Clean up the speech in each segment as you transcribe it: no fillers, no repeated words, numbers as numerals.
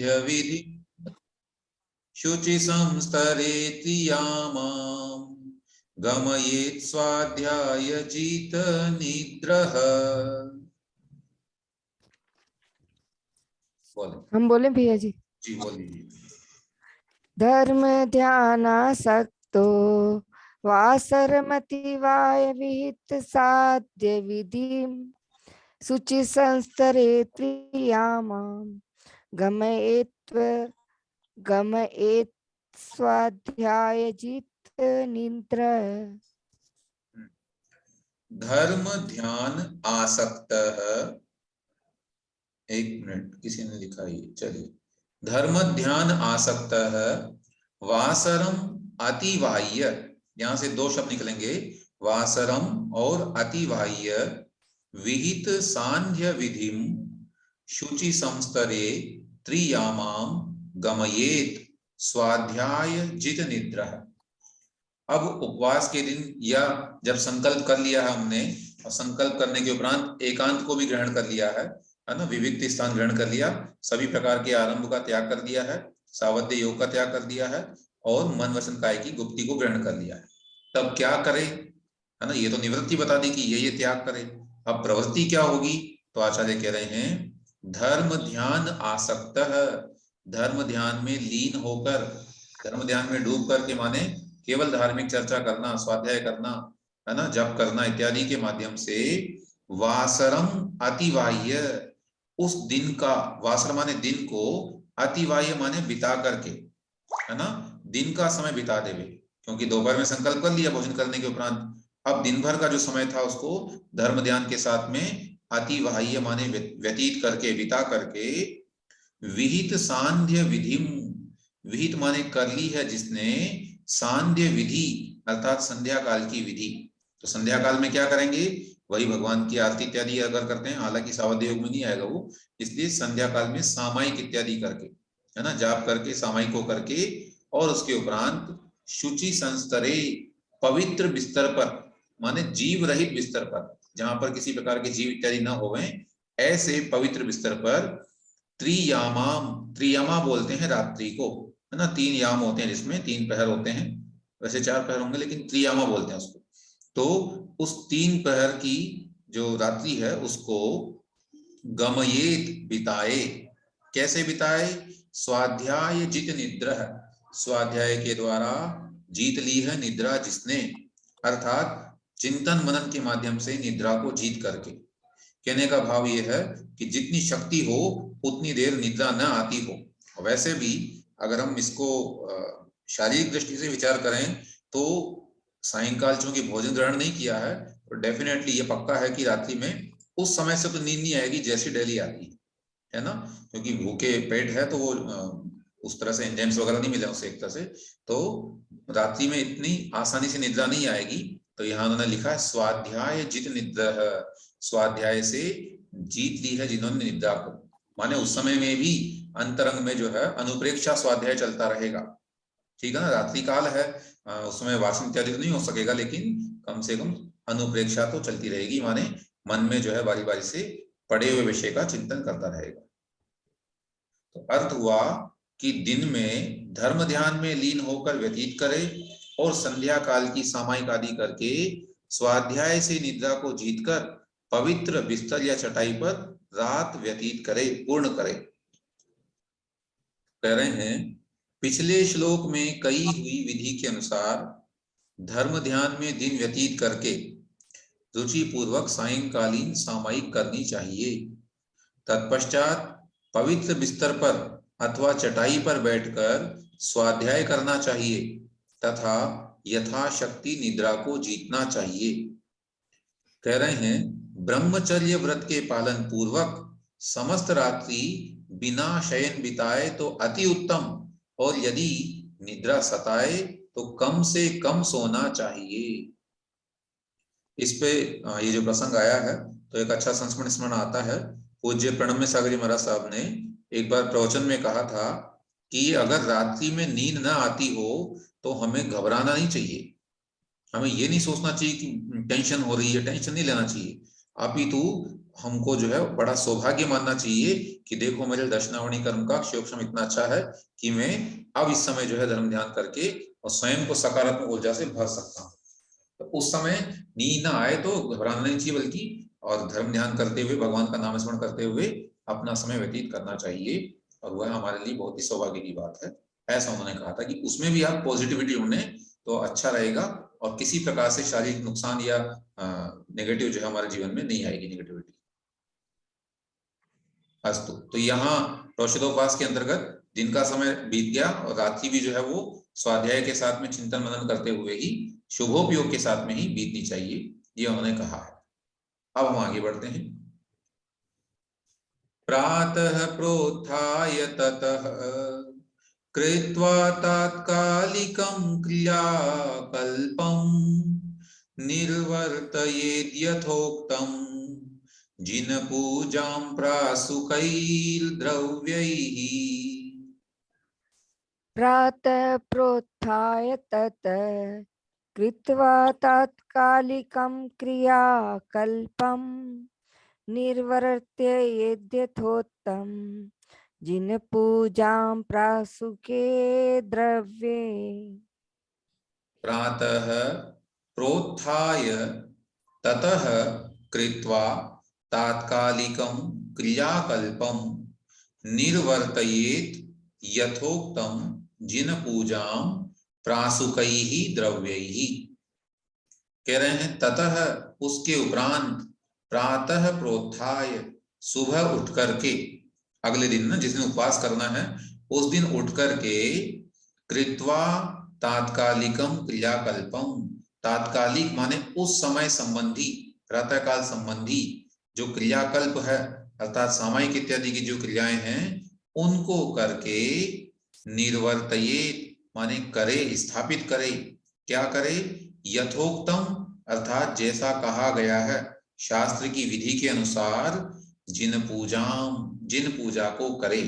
सान्ध्य विधि शुचि संस्तरे त्रियामां गमयेत् स्वाध्याय जित निद्रः। हम बोले भैया जी? जी बोलिए। धर्म ध्यानासक्तो वासरमतिवाय विहित साध्य विधि शुचि संस्तरे त्रियामां गमयेत् स्वाध्याय जित निद्र। धर्म ध्यान आसक्त है। एक मिनट, किसी ने लिखा है, चलिए। धर्म ध्यान आसक्त है, वासरम अतिवाह्य, यहां से दो शब्द निकलेंगे, वासरम और अतिवाह्य, विहित सांध्य विधिम शुचि संस्तरे त्रियामां गमयेत स्वाध्याय जित निद्रा। अब उपवास के दिन या जब संकल्प कर लिया है हमने, और संकल्प करने के उपरांत एकांत को भी ग्रहण कर लिया है ना, विविक्त स्थान ग्रहण कर लिया, सभी प्रकार के आरंभ का त्याग कर दिया है, सावध्य योग का त्याग कर दिया है, और मन वचन काय की गुप्ति को ग्रहण कर लिया है, तब क्या करे, है ना। ये तो निवृत्ति बता दी कि ये त्याग करे। अब प्रवृत्ति क्या होगी, तो आचार्य कह रहे हैं धर्म ध्यान आसक्त है, धर्म ध्यान में लीन होकर, धर्म ध्यान में डूब कर के माने केवल धार्मिक चर्चा करना, स्वाध्याय करना, है ना, जप करना इत्यादि के माध्यम से वासरम अतिवाह्य, उस दिन का, वासर माने दिन को, अतिवाह्य माने बिता करके, है ना, दिन का समय बिता देवे, क्योंकि दोपहर में संकल्प कर लिया भोजन करने के उपरांत, अब दिन भर का जो समय था उसको धर्म ध्यान के साथ में अतिवाह्य माने व्यतीत करके, बिता करके, विहित सांध्य विधिम, विहित माने कर ली है जिसने, सांध्य विधि अर्थात संध्या काल की विधि। तो संध्या काल में क्या करेंगे, वही भगवान की आरती इत्यादि अगर करते हैं, हालांकि सावध्य योग में नहीं आएगा वो, इसलिए संध्या काल में सामायिक इत्यादि करके, है ना, जाप करके, सामायिक को करके, और उसके उपरांत शुचि संस्तरे, पवित्र बिस्तर पर, माने जीव रहित बिस्तर पर, जहां पर किसी प्रकार के जीव इत्यादि न होवे, ऐसे पवित्र बिस्तर पर, त्रियामाम, त्रियामा बोलते हैं रात्रि को, है ना, 3 याम होते हैं जिसमें 3 प्रहर होते हैं, वैसे 4 प्रहर होंगे लेकिन त्रियामा बोलते हैं उसको। तो उस 3 प्रहर की जो रात्रि है उसको गमयेत बिताए, कैसे बिताए, स्वाध्याय जित निद्रा, स्वाध्याय के द्वारा जीत ली है निद्रा जिसने, अर्थात चिंतन मनन के माध्यम से निद्रा को जीत करके। कहने का भाव यह है कि जितनी शक्ति हो उतनी देर निद्रा न आती हो। वैसे भी अगर हम इसको शारीरिक दृष्टि से विचार करें तो सायंकाल चूंकि भोजन ग्रहण नहीं किया है, तो डेफिनेटली ये पक्का है कि रात्रि में उस समय से तो नींद नहीं आएगी जैसी डेली आती है ना, क्योंकि भूखे पेट है तो वो उस तरह से एंजाइम्स वगैरह नहीं मिले उसे एक तरह से, तो रात्रि में इतनी आसानी से निद्रा नहीं आएगी। तो यहाँ उन्होंने लिखा है स्वाध्याय जित निद्रा, स्वाध्याय से जीत ली है जिन्होंने निद्रा को, माने उस समय में भी अंतरंग में जो है अनुप्रेक्षा स्वाध्याय चलता रहेगा, ठीक है ना, रात्रि काल है, उस समय वासन इत्यादि नहीं हो सकेगा, लेकिन कम से कम अनुप्रेक्षा तो चलती रहेगी, माने मन में जो है बारी बारी से पड़े हुए विषय का चिंतन करता रहेगा। तो अर्थ हुआ कि दिन में धर्म ध्यान में लीन होकर व्यतीत करे, और संध्या काल की सामायिक आदि करके स्वाध्याय से निद्रा को जीतकर पवित्र बिस्तर या चटाई पर रात व्यतीत करे, पूर्ण करे। कह रहे हैं पिछले श्लोक में कही हुई विधि के अनुसार धर्म ध्यान में दिन व्यतीत करके रुचि पूर्वक सायंकालीन सामायिक करनी चाहिए। तत्पश्चात पवित्र बिस्तर पर अथवा चटाई पर बैठकर स्वाध्याय करना चाहिए तथा यथाशक्ति निद्रा को जीतना चाहिए। कह रहे हैं ब्रह्मचर्य व्रत के पालन पूर्वक समस्त रात्रि बिना शयन बिताए तो अति उत्तम, और यदि निद्रा सताए तो कम से कम सोना चाहिए। इस पे ये जो प्रसंग आया है तो एक अच्छा संस्मरण स्मरण आता है। पूज्य प्रणम्य सागरी महाराज साहब ने एक बार प्रवचन में कहा था कि अगर रात्रि में नींद ना आती हो तो हमें घबराना नहीं चाहिए, हमें ये नहीं सोचना चाहिए कि टेंशन हो रही है, टेंशन नहीं लेना चाहिए, अपितु हमको जो है बड़ा सौभाग्य मानना चाहिए कि देखो मेरे दर्शनावणी कर्म का क्षयोक्षम इतना अच्छा है कि मैं अब इस समय जो है धर्म ध्यान करके और स्वयं को सकारात्मक ऊर्जा से भर सकता हूँ। तो उस समय नींद ना आए तो घबराना नहीं चाहिए, बल्कि और धर्म ध्यान करते हुए भगवान का नाम स्मरण करते हुए अपना समय व्यतीत करना चाहिए, और वह हमारे लिए बहुत ही सौभाग्य की बात है। ऐसा उन्होंने कहा था कि उसमें भी आप पॉजिटिविटी ढूंढे तो अच्छा रहेगा, और किसी प्रकार से शारीरिक नुकसान या नेगेटिव जो है हमारे जीवन में नहीं आएगी नेगेटिविटी। अस्तु, तो यहाँ रोषदोपास के अंतर्गत दिन का समय बीत गया और रात्रि भी जो है वो स्वाध्याय के साथ में चिंतन मनन करते हुए ही शुभोपयोग के साथ में ही बीतनी चाहिए, ये उन्होंने कहा है। अब हम आगे बढ़ते हैं। प्रातः प्रोत्थाय ततः कृत्वा तात्कालिकं क्रियाकल्पं निर्वर्तयेद् यथोक्तम् जिनपूजां प्रासुकैर्द्रव्यैः। प्रातः प्रोत्थाय ततः कृत्वा तात्कालिकं क्रियाकल्पं निर्वर्त्य यद्यथोक्तं जिनपूजां प्रासुके द्रव्ये। प्रातः प्रोत्थाय ततः कृत्वा तात्कालिकं क्रियाकल्पं निर्वर्तयेत् यथोक्तं जिनपूजां प्रासुकैः द्रव्यैः। कह रहे हैं ततः उसके उपरांत, प्रातः प्रोत्थाय सुबह उठ करके, अगले दिन ना जिस दिन उपवास करना है उस दिन उठ करके, कृत्वा तात्कालिकम क्रियाकल्पम, तात्कालिक माने उस समय संबंधी, प्रातःकाल संबंधी जो क्रियाकल्प है अर्थात सामायिक इत्यादि की जो क्रियाएं हैं उनको करके, निर्वर्तये माने करे, स्थापित करे। क्या करे? यथोक्तम अर्थात जैसा कहा गया है शास्त्र की विधि के अनुसार, जिन पूजा को करे।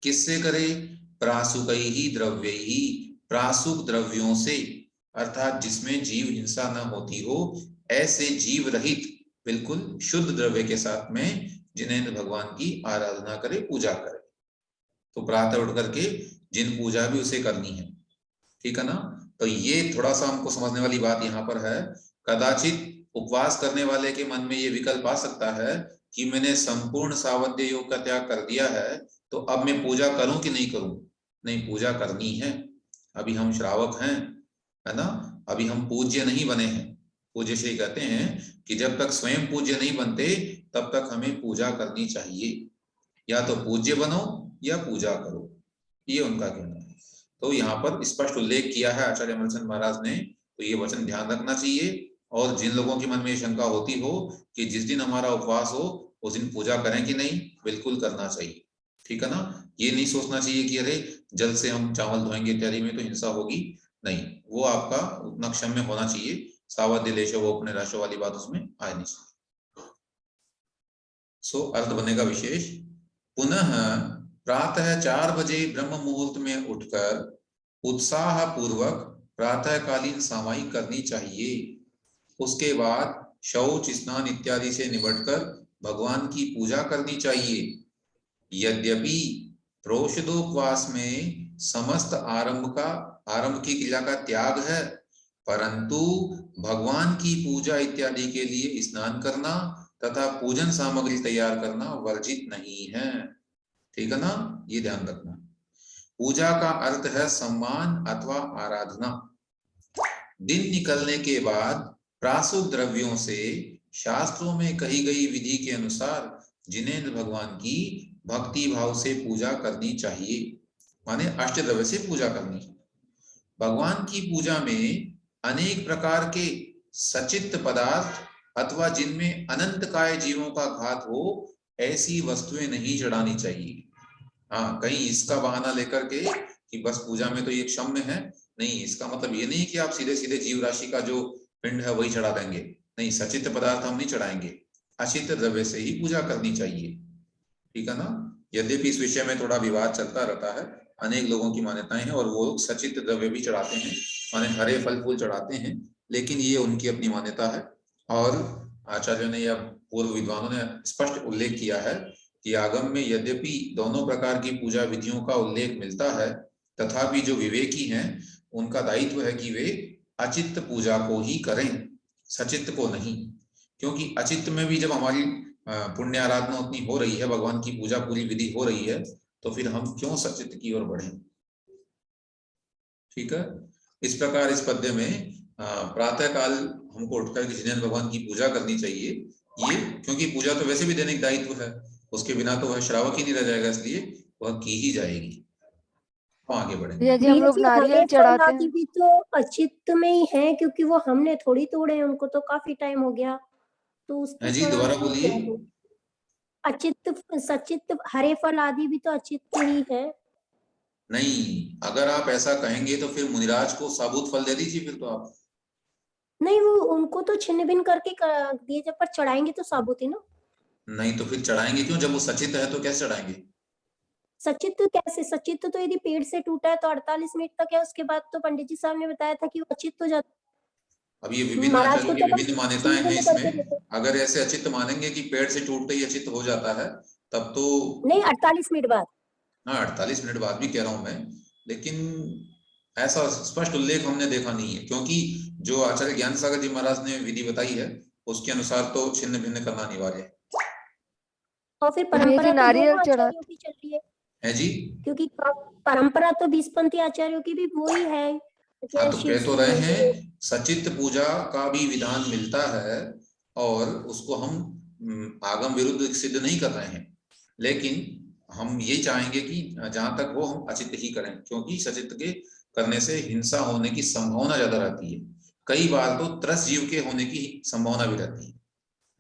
किससे करे? प्रासुकैहि द्रव्यैहि, प्रासुक द्रव्यों से, अर्थात जिसमें जीव हिंसा न होती हो, ऐसे जीव रहित बिल्कुल शुद्ध द्रव्य के साथ में जिनेंद्र भगवान की आराधना करे, पूजा करे। तो प्रातः उठ करके जिन पूजा भी उसे करनी है, ठीक है ना। तो ये थोड़ा सा हमको समझने वाली बात यहाँ पर है। कदाचित उपवास करने वाले के मन में ये विकल्प आ सकता है कि मैंने संपूर्ण सावध्य योग का त्याग कर दिया है, तो अब मैं पूजा करूं कि नहीं करूं? नहीं, पूजा करनी है। अभी हम श्रावक हैं, है ना, अभी हम पूज्य नहीं बने हैं। पूज्य श्री कहते हैं कि जब तक स्वयं पूज्य नहीं बनते तब तक हमें पूजा करनी चाहिए। या तो पूज्य बनो या पूजा करो, ये उनका कहना है। तो यहाँ पर स्पष्ट उल्लेख किया है आचार्य अमरचंद महाराज ने, तो ये वचन ध्यान रखना चाहिए। और जिन लोगों के मन में शंका होती हो कि जिस दिन हमारा उपवास हो उस दिन पूजा करें कि नहीं, बिल्कुल करना चाहिए, ठीक है ना। ये नहीं सोचना चाहिए कि अरे जल से हम चावल धोएंगे इत्यादि में तो हिंसा होगी, नहीं, वो आपका उतना क्षम्य होना चाहिए। सावध्य लेश वो अपने राशो वाली बात उसमें आए नहीं चाहिए। सो अर्थ बनेगा विशेष। पुनः प्रातः 4 बजे ब्रह्म मुहूर्त में उठकर उत्साह पूर्वक प्रातःकालीन सामायिक करनी चाहिए। उसके बाद शौच स्नान इत्यादि से निबटकर भगवान की पूजा करनी चाहिए। यद्यपि प्रोषदोपवास में समस्त आरंभ की क्रिया का त्याग है, परंतु भगवान की पूजा इत्यादि के लिए स्नान करना तथा पूजन सामग्री तैयार करना वर्जित नहीं है, ठीक है ना, ये ध्यान रखना। पूजा का अर्थ है सम्मान अथवा आराधना। दिन निकलने के बाद प्रासुक द्रव्यों से शास्त्रों में कही गई विधि के अनुसार जिनेंद्र भगवान की भक्ति भाव से पूजा करनी चाहिए, माने अष्ट द्रव्य से पूजा करनी। भगवान की पूजा में अनेक प्रकार के सचित पदार्थ अथवा जिनमें अनंत काय जीवों का घात हो ऐसी वस्तुएं नहीं चढ़ानी चाहिए। हाँ, कहीं इसका बहाना लेकर के कि बस पूजा में तो ये क्षम्य है, नहीं, इसका मतलब ये नहीं कि आप सीधे सीधे जीव राशि का जो पिंड है वही चढ़ा देंगे, नहीं, सचित पदार्थ हम नहीं चढ़ाएंगे, अचित द्रव्य से ही पूजा करनी चाहिए, ठीक है ना। यद्यपि इस विषय में थोड़ा विवाद चलता रहता है, अनेक लोगों की मान्यताएं हैं और वो सचित द्रव्य भी चढ़ाते हैं, माने हरे फल फूल चढ़ाते हैं, लेकिन ये उनकी अपनी मान्यता है। और आचार्यों ने या पूर्व विद्वानों ने स्पष्ट उल्लेख किया है कि आगम में यद्यपि दोनों प्रकार की पूजा विधियों का उल्लेख मिलता है, तथापि जो विवेकी हैं उनका दायित्व है कि वे अचित्त पूजा को ही करें, सचित्त को नहीं। क्योंकि अचित्त में भी जब हमारी पुण्य आराधना उतनी हो रही है, भगवान की पूजा पूरी विधि हो रही है, तो फिर हम क्यों सचित्त की ओर बढ़ें। ठीक है, इस प्रकार इस पद्य में प्रातः काल हमको उठकर जिनेन्द्र भगवान की पूजा करनी चाहिए, ये क्योंकि पूजा तो वैसे भी दैनिक दायित्व है, उसके बिना तो वह श्रावक ही नहीं रह जाएगा, इसलिए वह की ही जाएगी। तो आगे बढ़ेंगे। भैया जी हम लोग नारियल हरे चढ़ाते फल हैं। आदि भी तो अचित्त में ही है, क्योंकि वो हमने थोड़ी तोड़े हैं, उनको तो काफी टाइम हो गया, तो उसको जी दोबारा चढ़ाना बोलिए। क्या है? अचित्त सचित्त हरे फल आदि भी तो अचित्त ही है। नहीं, अगर आप ऐसा कहेंगे तो फिर मुनिराज को साबुत फल दे दीजिए फिर तो आप। नहीं, वो उनको तो छिन्न भिन्न करके दिए, जब पर चढ़ाएंगे तो साबुत ही ना। नहीं तो फिर चढ़ाएंगे क्यों, जब वो सचित है तो कैसे चढ़ाएंगे। सचित्त कैसे? सचित्त तो यदि पेड़ से टूटा है तो 48 मिनट तक है, उसके बाद तो पंडित जी साहब ने बताया था कि वो अचित्त हो जाता। अब ये विभिन्न महाराज आचार्यों को की तो बस विभिन्न मान्यताएं छिन्न हैं भिन्न करके इसमें। देते। अगर ऐसे अचित मानेंगे कि पेड़ से टूटते ही अचित हो जाता है, तब तो नहीं, 48 मिनट बाद। हाँ 48 मिनट बाद भी कह रहा हूं मैं, लेकिन ऐसा स्पष्ट उल्लेख हमने देखा नहीं है, क्योंकि जो आचार्य ज्ञान सागर जी महाराज ने विधि बताई है उसके अनुसार तो छिन्न भिन्न करना अनिवार्य है। और फिर तो भैया जी परंपरा तो नारियल दोनों चढ़ा आचार्यों की चल रही है, है जी। क्योंकि परंपरा तो बीसपंथी आचार्यों की भी वही है। हाँ तो शिव कह तो शिव रहे मंदिर हैं सचित पूजा का भी विधान मिलता है, और उसको हम आगम विरुद्ध सिद्ध नहीं कर रहे हैं, लेकिन हम ये चाहेंगे कि जहां तक हो हम अचित ही करें, क्योंकि सचित के करने से हिंसा होने की संभावना ज्यादा रहती है। कई बार तो त्रस जीव के होने की संभावना भी रहती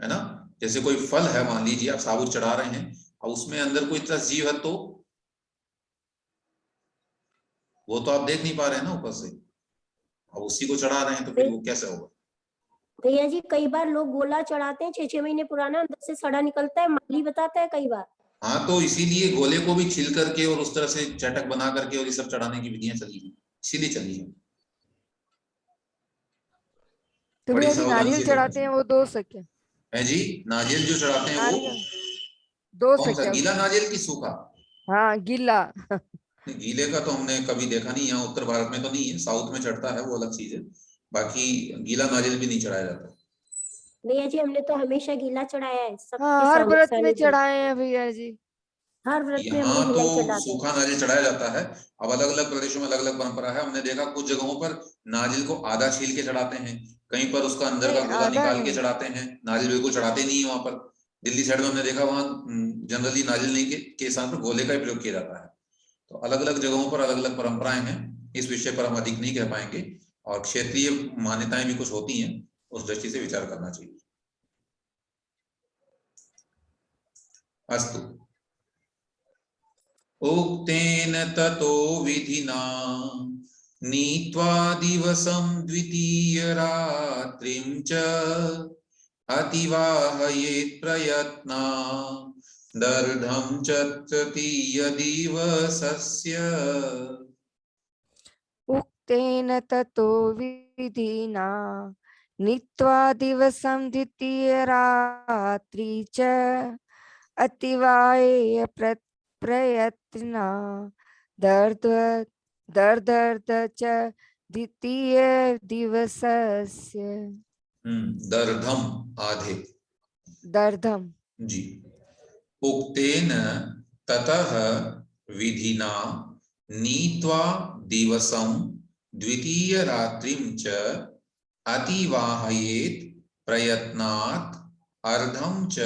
है ना। जैसे कोई फल है, मान लीजिए आप साबुत चढ़ा रहे हैं और उसमें अंदर कोई त्रस जीव है, तो वो तो आप देख नहीं पा रहे हैं ना ऊपर से, अब उसी को चढ़ा रहे हैं तो फिर वो कैसे होगा। भैया जी, कई बार लोग गोला चढ़ाते हैं 6-6 महीने पुराना, अंदर से सड़ा निकलता है, माली बताता है कई बार। हाँ तो इसीलिए गोले को भी छील करके और उस तरह से चटक बना करके और ये सब चढ़ाने की विधियां चली है, इसीलिए चली है। तो बड़ी भैया जी सावधानी नारियल से करना चढ़ाते हैं वो दो सके, है जी। नारियल जो चढ़ाते हैं वो नारियल दो कौन सा, सके गीला उसमें। नारियल की सूखा। हाँ गीला। गीले का तो हमने कभी देखा नहीं, यहाँ उत्तर भारत में तो नहीं है, साउथ में चढ़ता है वो अलग चीज है, बाकी गीला नारियल भी नहीं चढ़ाया जाता। भैया जी, हमने तो हमेशा गीला चढ़ाया है सबके हाँ हर व्रत में सानिध्य। चढ़ाए हैं भैया जी। हर व्रत में हम यहाँ लोग तो गीला ही चढ़ाते हैं। सूखा नारियल चढ़ाया जाता है। अब अलग अलग प्रदेशों में अलग अलग परंपरा है, हमने देखा कुछ जगहों पर नारियल को आधा छील के चढ़ाते हैं, कहीं पर उसका अंदर का नहीं गोला आधा निकाल के नहीं। चढ़ाते हैं, नारियल बिल्कुल चढ़ाते ही नहीं है वहां पर। दिल्ली साइड में हमने देखा वहां जनरली नारियल नहीं के साथ में गोले का ही प्रयोग किया जाता है। तो अलग अलग जगहों पर अलग अलग परंपराएं हैं, इस विषय पर हम अधिक नहीं कह पाएंगे, और क्षेत्रीय मान्यताएं भी कुछ होती हैं, उस दृष्टि से विचार करना चाहिए। अस्तु। उक्तेन ततो विधिना नीत्वा दिवसं द्वितीय रात्रिं च अतिवाहयेत् प्रयत्ना दर्ढं च तृतीय दिवसस्य। उक्तेन ततो विधिना नीत्वा दिवसं द्वितीयरात्रि च अतिवाय प्रयत्ना दर्दर्द च द्वितीय दिवसस्य। दर्ढम आधे दर्धम जी। उक्तेन ततः विधिना नीत्वा दिवसं द्वितीय रात्रिं च अतिवाहयेत् प्रयत्नात् अर्धं च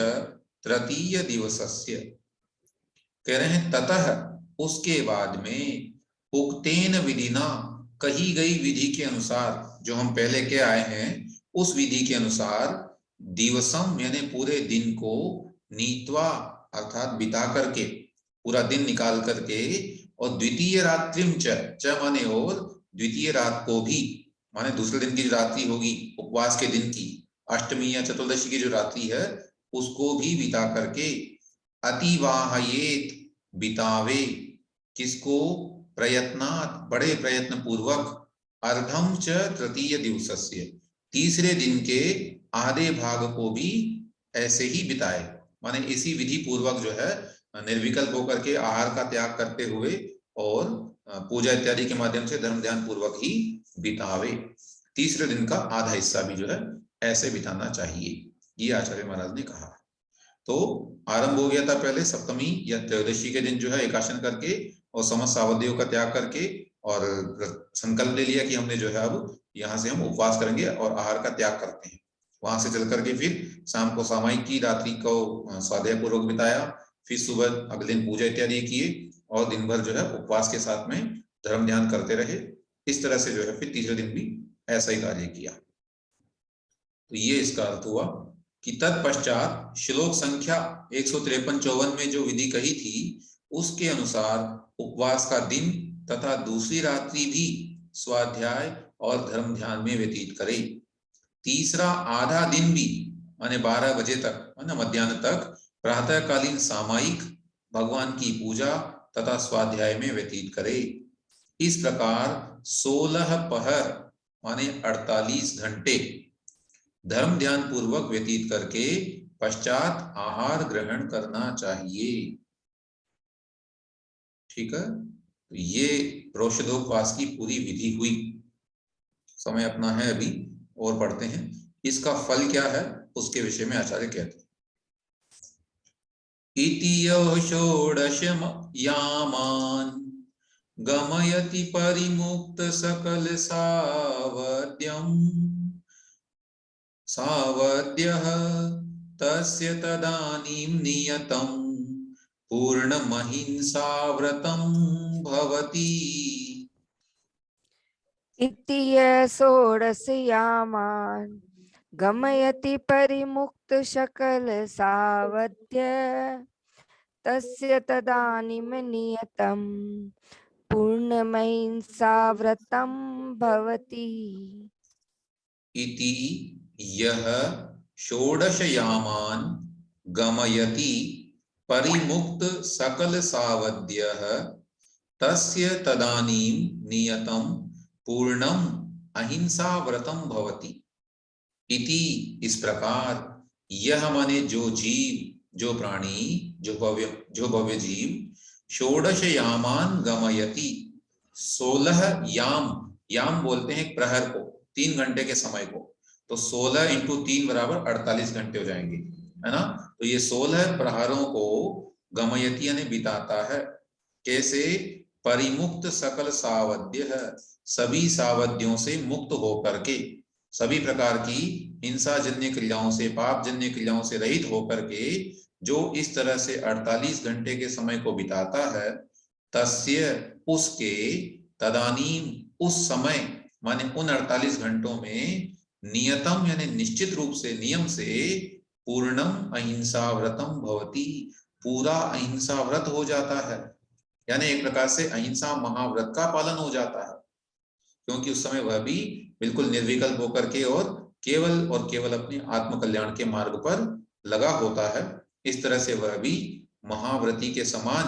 तृतीय दिवसस्य। कह रहे हैं ततः उसके बाद में, उक्तेन विधिना कही गई विधि के अनुसार, जो हम पहले के आए हैं उस विधि के अनुसार, दिवसम यानी पूरे दिन को, नीत्वा अर्थात बिता करके, पूरा दिन निकाल करके, और द्वितीय रात्रिम च माने और द्वितीय रात को भी, माने दूसरे दिन की जो रात्रि होगी उपवास के दिन की, अष्टमी या चतुर्दशी की जो रात्रि है उसको भी बिता करके, अतिवाहयेत बितावे, किसको, प्रयत्नात् बड़े प्रयत्न पूर्वक, अर्धम च तृतीय दिवसस्य तीसरे दिन के आधे भाग को भी ऐसे ही बिताए, माने इसी विधि पूर्वक जो है निर्विकल्प होकर के आहार का त्याग करते हुए और पूजा इत्यादि के माध्यम से धर्म ध्यान पूर्वक ही बितावे। तीसरे दिन का आधा हिस्सा भी जो है ऐसे बिताना चाहिए, ये आचार्य महाराज ने कहा। तो आरंभ हो गया था पहले सप्तमी या त्रयोदशी के दिन जो है एकाशन करके और समस्त सावधियों का त्याग करके, और संकल्प ले लिया कि हमने जो है अब यहाँ से हम उपवास करेंगे और आहार का त्याग करते हैं। वहां से चल करके फिर शाम को सामायिक की, रात्रि को स्वाध्याय पूर्वक बिताया, फिर सुबह अगले दिन पूजा इत्यादि किए और दिन भर जो है उपवास के साथ में धर्म ध्यान करते रहे। इस तरह से जो है फिर तीसरे दिन भी ऐसा ही कार्य किया। तो ये इसका अर्थ हुआ कि तत्पश्चात श्लोक संख्या 153-54 में जो विधि कही थी उसके अनुसार उपवास का दिन तथा दूसरी रात्रि भी स्वाध्याय और धर्म ध्यान में व्यतीत करे। तीसरा आधा दिन भी माने 12 बजे तक माने मध्याह्न तक प्रातःकालीन सामायिक, भगवान की पूजा तथा स्वाध्याय में व्यतीत करे। इस प्रकार 16 पहर माने 48 घंटे धर्म ध्यान पूर्वक व्यतीत करके पश्चात आहार ग्रहण करना चाहिए। ठीक है, तो ये रोषधोपवास की पूरी विधि हुई। समय अपना है अभी और पढ़ते हैं, इसका फल क्या है उसके विषय में आचार्य कहते हैं। इति यो षोडश यामान गमयति परिमुक्त सकल सावद्यः तस्य तदानीं नियतं पूर्णमहिंसाव्रतं भवति। इति षोडशयामान् गमयति परिमुक्त शकल सावध्य तस्य तदानीं नियतं पूर्णमहिंसाव्रतं भवति। इति यह षोडशयामान् गमयति परिमुक्त सकल सावध्यः तस्य तदानीं नियतं पूर्णम अहिंसा व्रतम भवति। इति इस प्रकार, यह माने जो जीव, जो प्राणी, जो भव्य जीव षोडश यामान गमयति 16 याम बोलते हैं प्रहर को, 3 घंटे के समय को, तो 16 × 3 बराबर 48 घंटे हो जाएंगे, है ना। तो ये 16 प्रहरों को गमयति यानी बिताता है। कैसे? परिमुक्त सकल सावध्य है, सभी सावध्यों से मुक्त होकर के, सभी प्रकार की हिंसा जन्य क्रियाओं से, पाप जन्य क्रियाओं से रहित होकर के जो इस तरह से 48 घंटे के समय को बिताता है, तस्य उसके, तदानीम उस समय माने उन 48 घंटों में, नियतम यानी निश्चित रूप से, नियम से, पूर्णम अहिंसा व्रतम भवति पूरा अहिंसा व्रत हो जाता है, यानी एक प्रकार से अहिंसा महाव्रत का पालन हो जाता है, क्योंकि उस समय वह भी बिल्कुल निर्विकल्प होकर के और केवल अपने आत्म कल्याण के मार्ग पर लगा होता है। इस तरह से वह भी महाव्रती के समान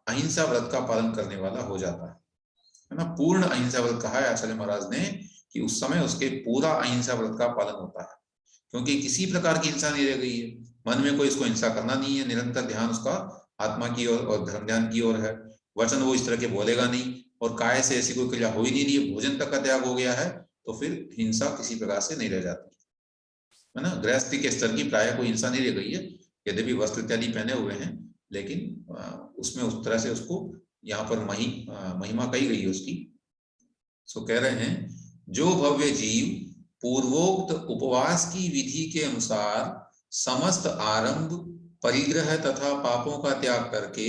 अहिंसा व्रत का पालन करने वाला हो जाता है ना। पूर्ण अहिंसा व्रत कहा है आचार्य महाराज ने कि उस समय उसके पूरा अहिंसा व्रत का पालन होता है, क्योंकि किसी प्रकार की हिंसा नहीं रह गई है, मन में कोई इसको हिंसा करना नहीं है, निरंतर ध्यान उसका आत्मा की ओर और धर्म ध्यान की ओर है, वचन वो इस तरह के बोलेगा नहीं, और काय से ऐसी कोई क्रिया हो ही नहीं रही है, भोजन तक का त्याग हो गया है, तो फिर हिंसा किसी प्रकार से नहीं रह जाती, है ना। गृहस्थी के स्तर की प्राय कोई हिंसा नहीं रह गई है, यद्यपि वस्त्र इत्यादि पहने हुए हैं, लेकिन उसमें उस तरह से उसको यहाँ पर महिमा कही गई है उसकी। सो कह रहे हैं, जो भव्य जीव पूर्वोक्त उपवास की विधि के अनुसार समस्त आरंभ, परिग्रह तथा पापों का त्याग करके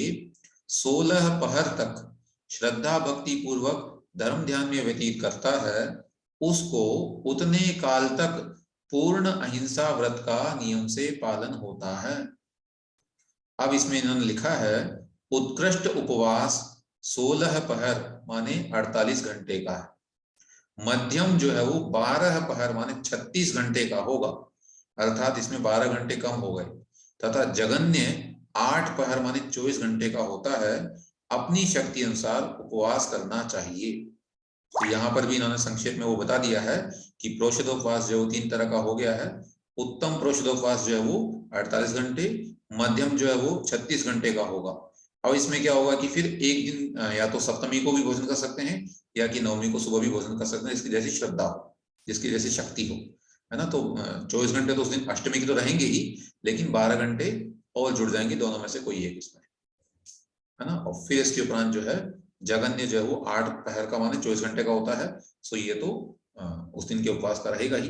16 पहर तक श्रद्धा भक्ति पूर्वक धर्म ध्यान में व्यतीत करता है, उसको उतने काल तक पूर्ण अहिंसा व्रत का नियम से पालन होता है। अब इसमें इन्होंने लिखा है, उत्कृष्ट उपवास 16 पहर माने 48 घंटे का है, मध्यम जो है वो 12 पहर माने 36 घंटे का होगा, अर्थात इसमें 12 घंटे कम हो गए, तथा जगन्य 8 पहर माने 24 घंटे का होता है। अपनी शक्ति अनुसार उपवास करना चाहिए। तो यहाँ पर भी इन्होंने संक्षेप में वो बता दिया है कि प्रोषदोपवास जो 3 तरह का हो गया है। उत्तम प्रोषदोपवास जो है वो 48 घंटे, मध्यम जो है वो 36 घंटे का होगा। अब इसमें क्या होगा कि फिर एक दिन या तो सप्तमी को भी भोजन कर सकते हैं या कि नवमी को सुबह भी भोजन कर सकते हैं, इसकी जैसी श्रद्धा हो, जिसकी जैसी शक्ति हो, है ना। तो 24 घंटे तो उस दिन अष्टमी की तो रहेंगे ही, लेकिन 12 घंटे और जुड़ जाएंगे, दोनों में से कोई एक इसमें, है ना। और फिर इसके उपरांत जो है जगन्य जो है वो 8 पहर का माने 24 घंटे का होता है। सो ये तो उस दिन के उपवास का रहेगा ही,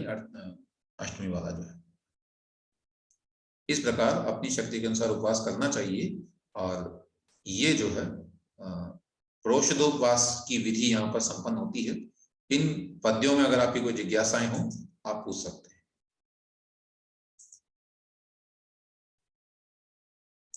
अष्टमी वाला जो है। इस प्रकार अपनी शक्ति के अनुसार उपवास करना चाहिए। और ये जो है प्रोषदोपवास की विधि यहाँ पर संपन्न होती है। इन पद्यों में अगर आपकी कोई जिज्ञासाएं हो आप पूछ सकते हैं।